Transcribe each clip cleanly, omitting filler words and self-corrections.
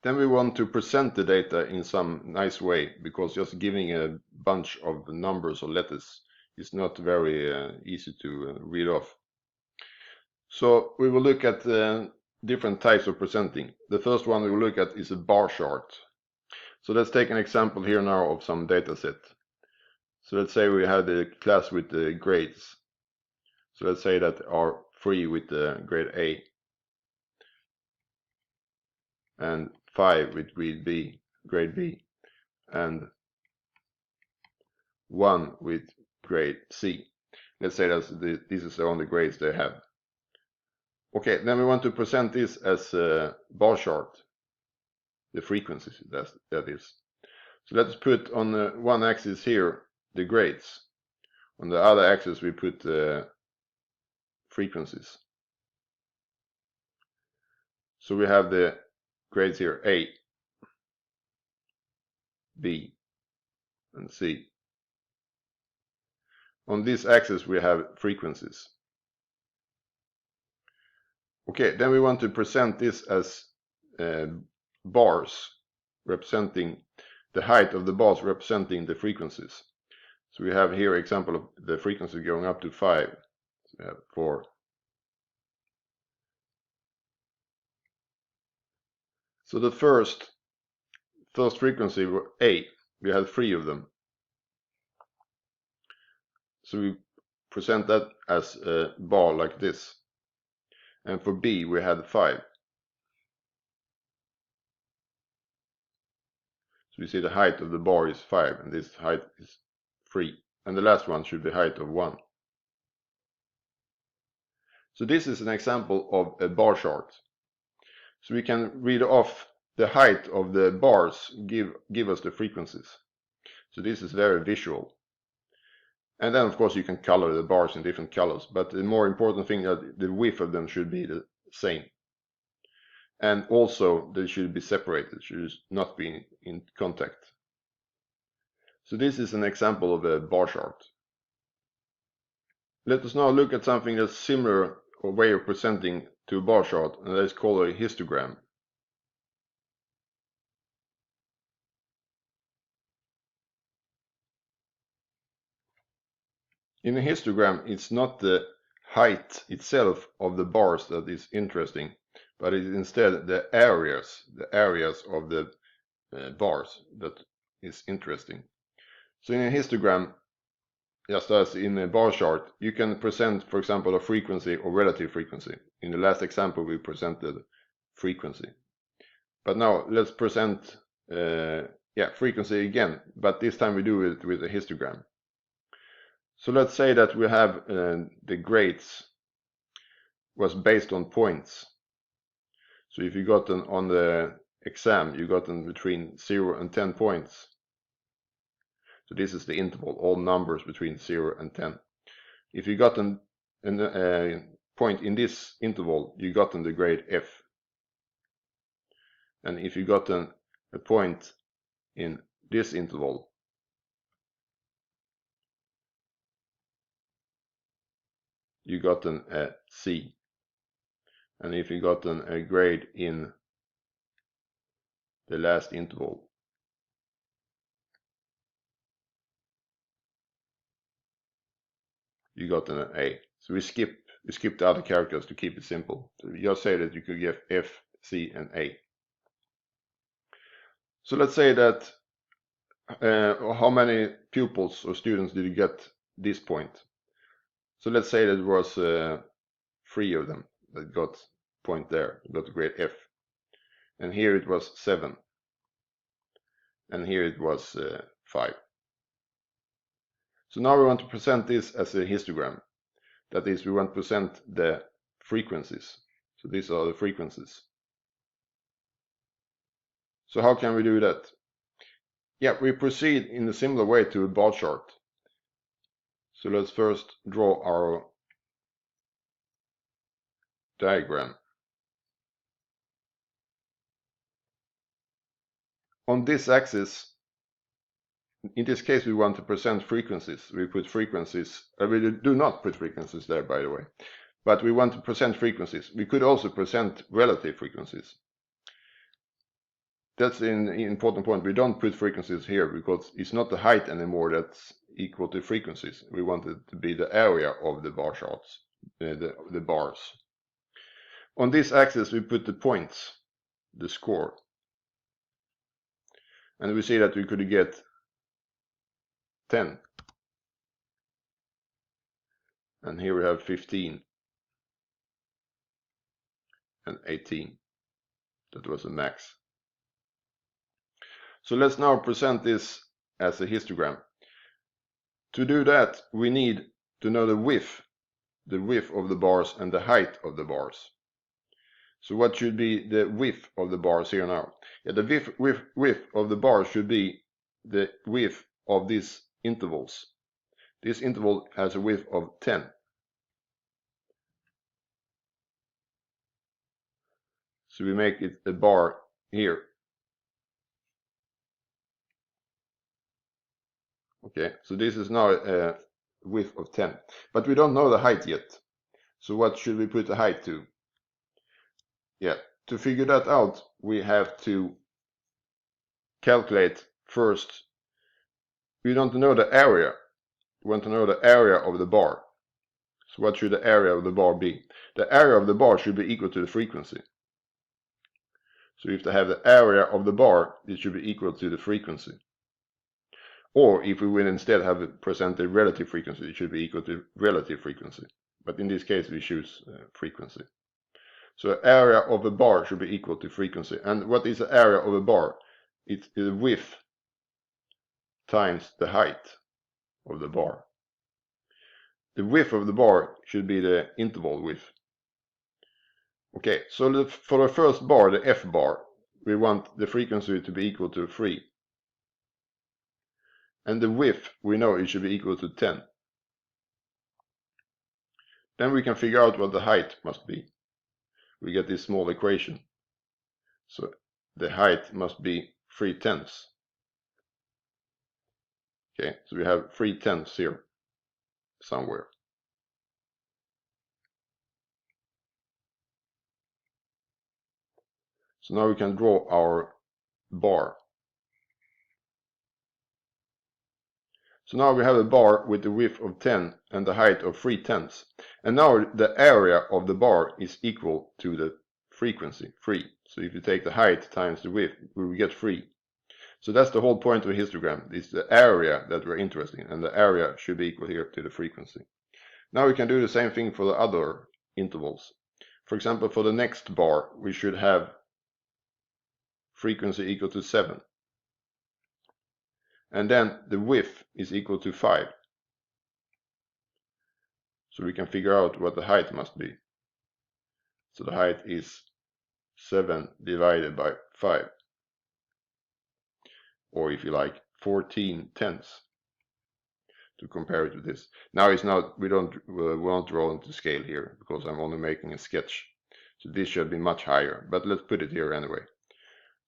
Then we want to present the data in some nice way, because just giving a bunch of numbers or letters is not very easy to read off. So we will look at different types of presenting. The first one we will look at is a bar chart. So let's take an example here now of some data set. So let's say we had a class with the grades. So let's say that are 3 with the grade A and 5 with grade B, and 1 with grade C. Let's say that this is the only grades they have. Okay, then we want to present this as a bar chart, the frequencies that is. So let's put on one axis here the grades. On the other axis we put frequencies. So we have the grades here A, B, and C. On this axis we have frequencies. Okay, then we want to present this as bars representing the height of the bars representing the frequencies. So we have here example of the frequency going up to 5. So we have 4. So the first frequency A, we had 3 of them. So we present that as a bar like this. And for B we had 5. So you see the height of the bar is 5 and this height is 3. And the last one should be height of 1. So this is an example of a bar chart. So we can read off the height of the bars give us the frequencies. So this is very visual. And then of course you can color the bars in different colors, but the more important thing is that the width of them should be the same. And also they should be separated, should not be in contact. So this is an example of a bar chart. Let us now look at something that's similar or way of presenting to a bar chart, and that is called a histogram. In a histogram, it's not the height itself of the bars that is interesting, but it is instead the areas of the bars that is interesting. So in a histogram, just as in a bar chart, you can present, for example, a frequency or relative frequency. In the last example, we presented frequency. But now let's present frequency again, but this time we do it with a histogram. So let's say that we have the grades was based on points. So if you got on the exam, you got them between 0 and 10 points. So this is the interval, all numbers between 0 and 10. If you got a point in this interval, you got the grade F. And if you got a point in this interval, you got a C. And if you got a grade in the last interval, you got an A. So we skip the other characters to keep it simple. So we just say that you could get F, C, and A. So let's say that how many pupils or students did you get this point? So let's say that it was 3 of them that got point there, got the grade F. And here it was 7. And here it was 5. So now we want to present this as a histogram. That is, we want to present the frequencies. So these are the frequencies. So how can we do that? Yeah, we proceed in a similar way to a bar chart. So let's first draw our diagram. On this axis, in this case we want to present frequencies. We put frequencies, we do not put frequencies there, by the way, but we want to present frequencies. We could also present relative frequencies. that's an important point. We don't put frequencies here because it's not the height anymore that's equal to frequencies. We want it to be the area of the bar charts, the bars. On this axis we put the points, the score. And we see that we could get 10. And here we have 15 and 18. That was a max. So let's now present this as a histogram. To do that, we need to know the width of the bars and the height of the bars. So what should be the width of the bars here now? Yeah, the width of the bars should be the width of these intervals. This interval has a width of 10. So we make it a bar here. Okay, so this is now a width of 10. But we don't know the height yet. So what should we put the height to? Yeah, to figure that out, we have to calculate first. We don't know the area. We want to know the area of the bar. So what should the area of the bar be? The area of the bar should be equal to the frequency. So if they have the area of the bar, it should be equal to the frequency. Or if we will instead have it present the relative frequency, it should be equal to relative frequency. But in this case, we choose frequency. So the area of a bar should be equal to frequency. And what is the area of a bar? It's the width times the height of the bar. The width of the bar should be the interval width. Okay, so for the first bar, the F bar, we want the frequency to be equal to 3. And the width, we know it should be equal to 10. Then we can figure out what the height must be. We get this small equation. So the height must be 3/10. Okay, so we have 3/10 here somewhere. So now we can draw our bar. So now we have a bar with the width of 10 and the height of 3/10. And now the area of the bar is equal to the frequency, 3. So if you take the height times the width, we will get 3. So that's the whole point of a histogram. It's the area that we're interested in, and the area should be equal here to the frequency. Now we can do the same thing for the other intervals. For example, for the next bar, we should have frequency equal to 7. And then the width is equal to 5. So we can figure out what the height must be. So the height is 7 divided by 5. Or if you like, 14/10 to compare it to this. Now it's not, we won't draw into scale here because I'm only making a sketch. So this should be much higher, but let's put it here anyway.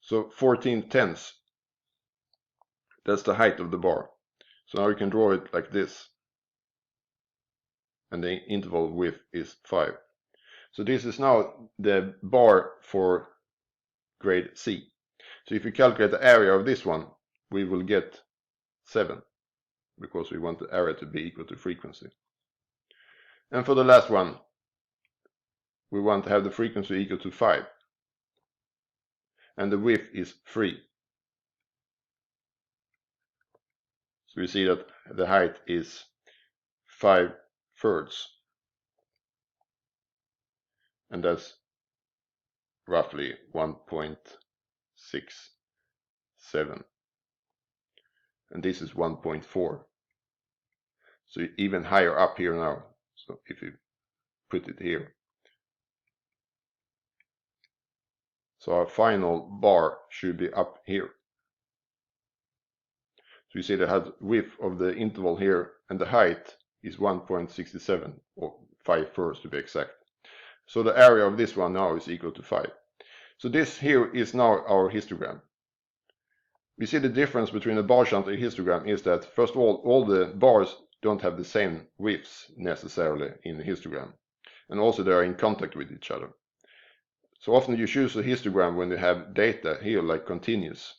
So 14/10, that's the height of the bar. So now we can draw it like this. And the interval width is 5. So this is now the bar for grade C. So if we calculate the area of this one, we will get 7, because we want the area to be equal to frequency. And for the last one, we want to have the frequency equal to 5. And the width is 3. So we see that the height is 5/3. And that's roughly 1.67. And this is 1.4. So even higher up here now. So if you put it here. So our final bar should be up here. So you see the width of the interval here and the height is 1.67, or 5/3 to be exact. So the area of this one now is equal to 5. So this here is now our histogram. We see the difference between a bar chart and a histogram is that, first of all the bars don't have the same widths necessarily in the histogram. And also they are in contact with each other. So often you choose a histogram when you have data here like continuous.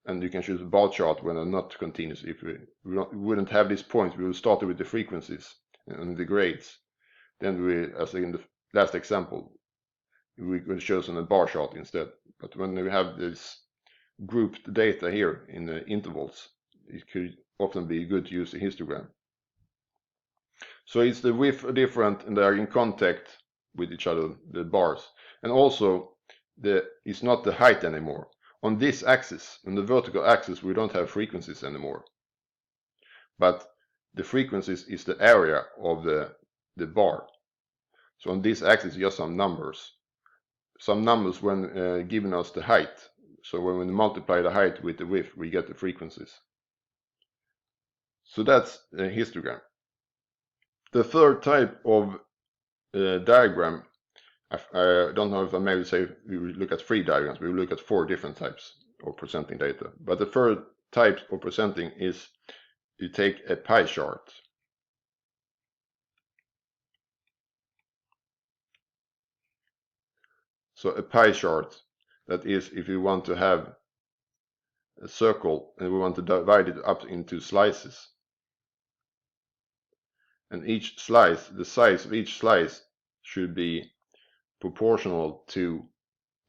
And you can choose a bar chart when they're not continuous. If we wouldn't have these points, we will start with the frequencies and the grades. Then we, as in the last example, we could choose on a bar chart instead. But when we have this grouped data here in the intervals, it could often be good to use a histogram. So it's the width different and they are in contact with each other, the bars. And also, it's not the height anymore. On this axis, on the vertical axis, we don't have frequencies anymore. But the frequencies is the area of the bar. So on this axis, just some numbers. Some numbers when giving us the height. So when we multiply the height with the width, we get the frequencies. So that's a histogram. The third type of diagram, I don't know if I maybe say we will look at 3 diagrams. We will look at 4 different types of presenting data. But the third type of presenting is you take a pie chart. So a pie chart, that is if you want to have a circle and we want to divide it up into slices. And each slice, the size of each slice should be proportional to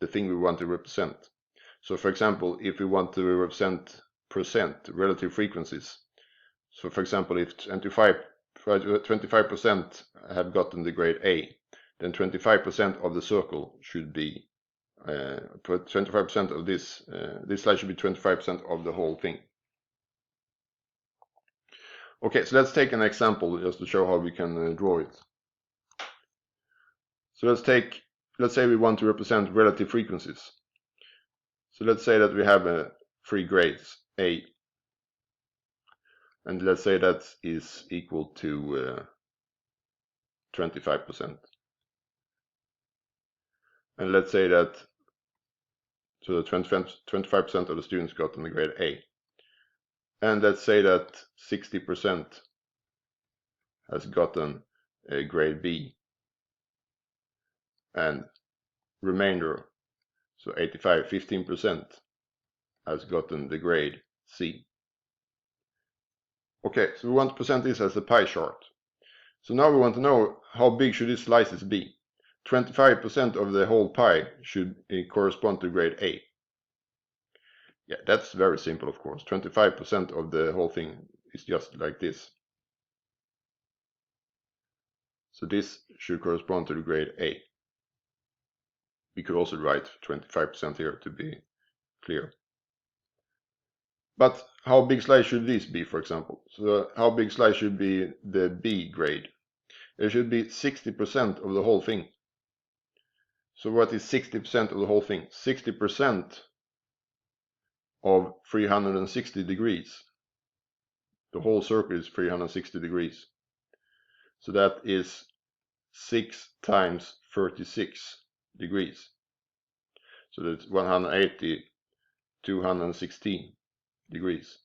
the thing we want to represent. So for example, if we want to represent percent, relative frequencies. So for example, if 25% have gotten the grade A, then 25% of the circle should be 25% of this slide should be 25% of the whole thing. Okay, so let's take an example just to show how we can draw it. So let's say we want to represent relative frequencies. So let's say that we have 3 grades A, and let's say that is equal to 25%. And let's say that so 25% of the students got in the grade A. And let's say that 60% has gotten a grade B. And remainder, so 15% has gotten the grade C. Okay, so we want to present this as a pie chart. So now we want to know how big should these slices be. 25% of the whole pie should correspond to grade A. Yeah, that's very simple, of course. 25% of the whole thing is just like this. So this should correspond to the grade A. We could also write 25% here to be clear. But how big slice should this be, for example? So how big slice should be the B grade? It should be 60% of the whole thing. So what is 60% of the whole thing? 60% of 360 degrees. The whole circle is 360 degrees. So that is 6 times 36 degrees. So that's 180, 216 degrees.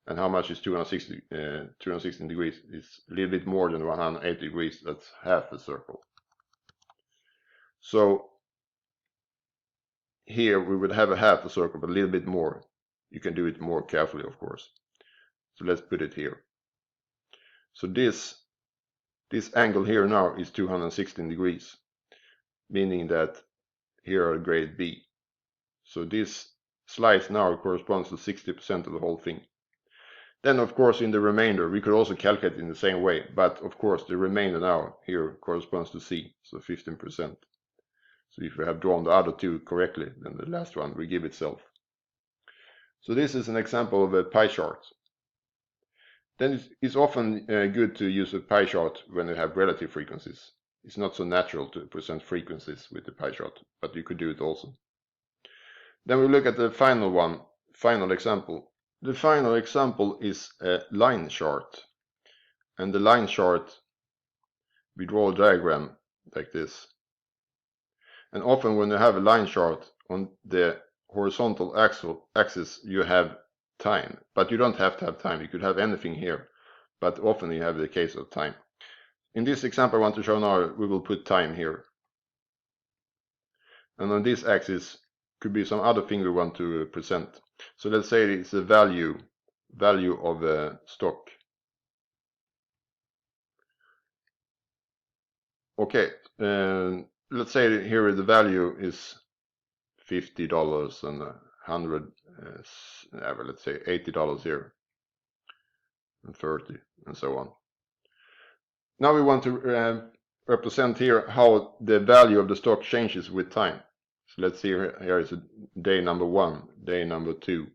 And how much is 216 degrees? It's a little bit more than 180 degrees. That's half a circle. So here we would have a half a circle, but a little bit more. You can do it more carefully, of course. So let's put it here. So this angle here now is 216 degrees, meaning that here are grade B. So this slice now corresponds to 60% of the whole thing. Then, of course, in the remainder, we could also calculate in the same way, but of course, the remainder now here corresponds to C, so 15%. So if we have drawn the other two correctly, then the last one will give itself. So this is an example of a pie chart. Then it's often good to use a pie chart when you have relative frequencies. It's not so natural to present frequencies with the pie chart, but you could do it also. Then we look at the final example. The final example is a line chart. And the line chart, we draw a diagram like this. And often when you have a line chart, on the horizontal axis you have time, but you don't have to have time. You could have anything here, but often you have the case of time. In this example I want to show now, we will put time here. And on this axis could be some other thing we want to present. So let's say it's a value of a stock. Okay, let's say here the value is $50 and 100, let's say $80 here, and 30, and so on. Now we want to represent here how the value of the stock changes with time. So let's see here is day number 1, day number 2,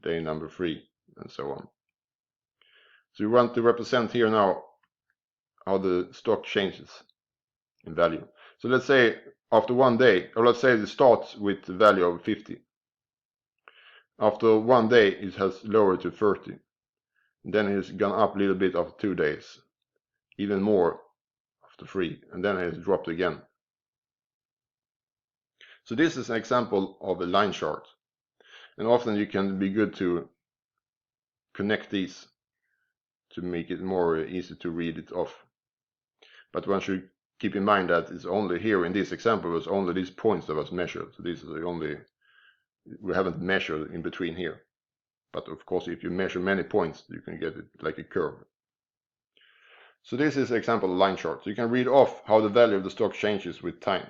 day number 3, and so on. So we want to represent here now how the stock changes in value. So let's say after 1 day, or let's say it starts with the value of 50. After 1 day it has lowered to 30. Then it's gone up a little bit after 2 days, even more after 3, and then it's dropped again. So this is an example of a line chart, and often you can be good to connect these to make it more easy to read it off. But one should keep in mind that it's only here in this example was only these points that was measured. So this is the only, we haven't measured in between here. But of course if you measure many points you can get it like a curve. So this is an example of line chart. So you can read off how the value of the stock changes with time.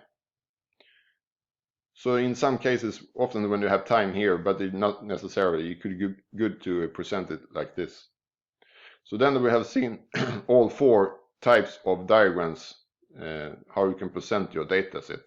So in some cases, often when you have time here, but it's not necessarily, you could be good to present it like this. So then we have seen all 4 types of diagrams, how you can present your data set.